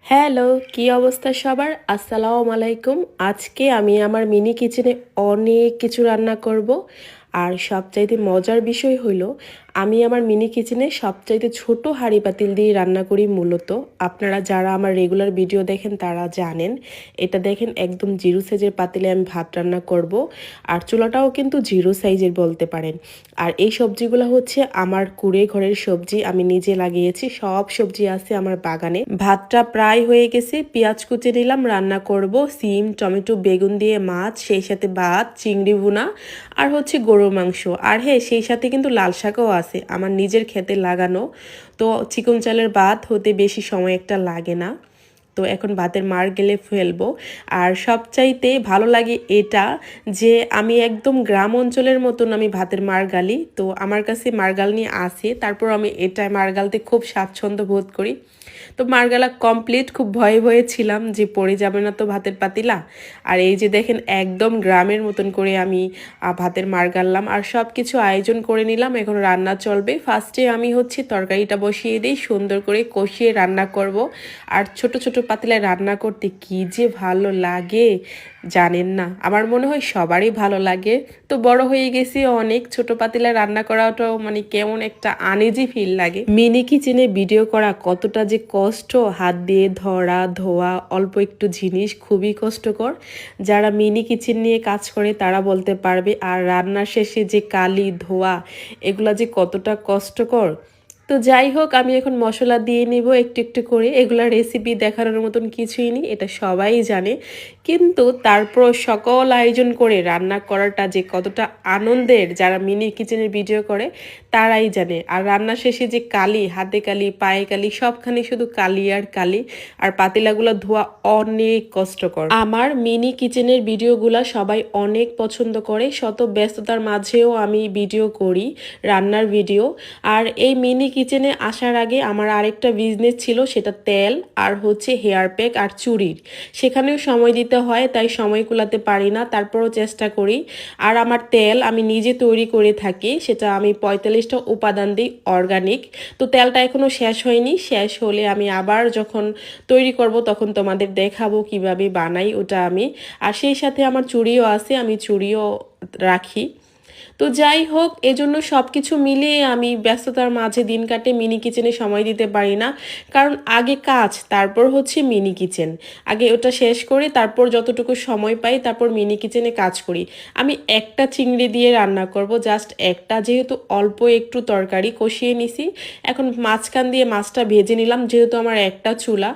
Hello, কি অবস্থা সবার? আসসালামু আলাইকুম। আজকে আমি আমার মিনি কিচেনে অনেক কিছু রান্না করব। আর সবচাইতে মজার বিষয় হলো আমি আমার মিনি কিচেনে সবচাইতে ছোট হাঁড়ি পাতিল দিয়ে রান্না করি মূলত। আপনারা যারা আমার রেগুলার ভিডিও দেখেন তারা জানেন। এটা দেখেন একদম জিরো সাইজের পাতিলে আমি ভাত রান্না করব। আর চুলাটাও কিন্তু জিরো সাইজের বলতে পারেন। আর এই সবজিগুলো হচ্ছে আমার কুড়ে ঘরের সবজি, আমি নিজে লাগিয়েছি। সব সবজি আছে আমার বাগানে। ভাতটা প্রায় হয়ে গেছে, পেঁয়াজ কুচি নিলাম, রান্না করব সিম টমেটো বেগুন দিয়ে মাছ, সেই সাথে ভাত চিংড়ি ভুনা আর হচ্ছে গরুর মাংস। আর হ্যাঁ, সেই সাথে কিন্তু লাল শাকও আছে আমার নিজের ক্ষেতে লাগানো। তো চিকন চালের ভাত হতে বেশি সময় একটা লাগে না। তো এখন ভাতের মার গেলে ফেলবো। আর সবচাইতে ভালো লাগে এটা যে আমি একদম গ্রাম অঞ্চলের মতন আমি ভাতের মার গালি। তো আমার কাছে মারগালনি আছে, তারপর আমি এটা মারগালতে খুব স্বাচ্ছন্দ্য বোধ করি। তো মারগালা কমপ্লিট, খুব ভয়ে ভয়ে ছিলাম যে পড়ে যাবে না তো ভাতের পাতিলা। আর এই যে দেখেন একদম গ্রামের মতন করে আমি ভাতের মার গাললাম আর সব কিছু আয়োজন করে নিলাম। এখন রান্না চলবে। ফার্স্টে আমি হচ্ছে তরকারিটা বসিয়ে দিই, সুন্দর করে কষিয়ে রান্না করব। আর ছোট ছোট পাতিলায় রান্না করতে কি যে ভালো লাগে জানেন না, আমার মনে হয় সবারই ভালো লাগে। তো বড় হয়ে গেছি অনেক, ছোট পাতিলায় রান্না করাটাও মানে কেমন একটা আনইজি ফিল লাগে। মিনি কিচেনে ভিডিও করা কতটা যে কষ্ট, হাত দিয়ে ধরা ধোয়া অল্প একটু জিনিস খুবই কষ্টকর। যারা মিনি কিচেন নিয়ে কাজ করে তারা বলতে পারবে। আর রান্নার শেষে যে কালি ধোয়া, এগুলা যে কতটা কষ্টকর। তো যাই হোক, আমি এখন মশলা দিয়ে নিব একটু একটু করে। এগুলা রেসিপি দেখানোর মতন কিছুই নেই, এটা সবাই জানে। কিন্তু তারপর সকল আয়োজন করে রান্না করাটা যে কতটা আনন্দের, যারা মিনি কিচেনের ভিডিও করে তারাই জানে। আর রান্না শেষে যে কালি, হাতে কালি পায়ে কালি সবখানে শুধু কালি আর কালি। আর পাতিলাগুলো ধোয়া অনেক কষ্টকর। আমার মিনি কিচেনের ভিডিওগুলা সবাই অনেক পছন্দ করে। শত ব্যস্ততার মাঝেও আমি ভিডিও করি, রান্নার ভিডিও। আর এই মিনি কিচেনে আসার আগে আমার আরেকটা বিজনেস ছিল, সেটা তেল আর হচ্ছে হেয়ার প্যাক আর চুড়ির। সেখানেও সময় দিতে হয়, তাই সময় কুলাতে পারি না, তারপরও চেষ্টা করি। আর আমার তেল আমি নিজে তৈরি করে থাকি, সেটা আমি 45টা উপাদান দিই অর্গানিক। তো তেলটা এখনও শেষ হয়নি, শেষ হলে আমি আবার যখন তৈরি করব তখন তোমাদের দেখাবো কিভাবে বানাই ওটা আমি। আর সেই সাথে আমার চুড়িও আছে, আমি চুড়িও রাখি। তো যাই হোক, এজন্য সব কিছু মিলিয়ে আমি ব্যস্ততার মাঝে দিন কাটে, মিনি কিচেনে সময় দিতে পারি না। কারণ আগে কাজ, তারপর হচ্ছে মিনি কিচেন। আগে ওটা শেষ করে তারপর যতটুকু সময় পাই তারপর মিনি কিচেনে কাজ করি। আমি একটা চিংড়ি দিয়ে রান্না করব, জাস্ট একটা, যেহেতু অল্প একটু তরকারি কষিয়ে নিছি। এখন মাঝখান দিয়ে মাছটা ভেজে নিলাম, যেহেতু আমার একটা চুলা।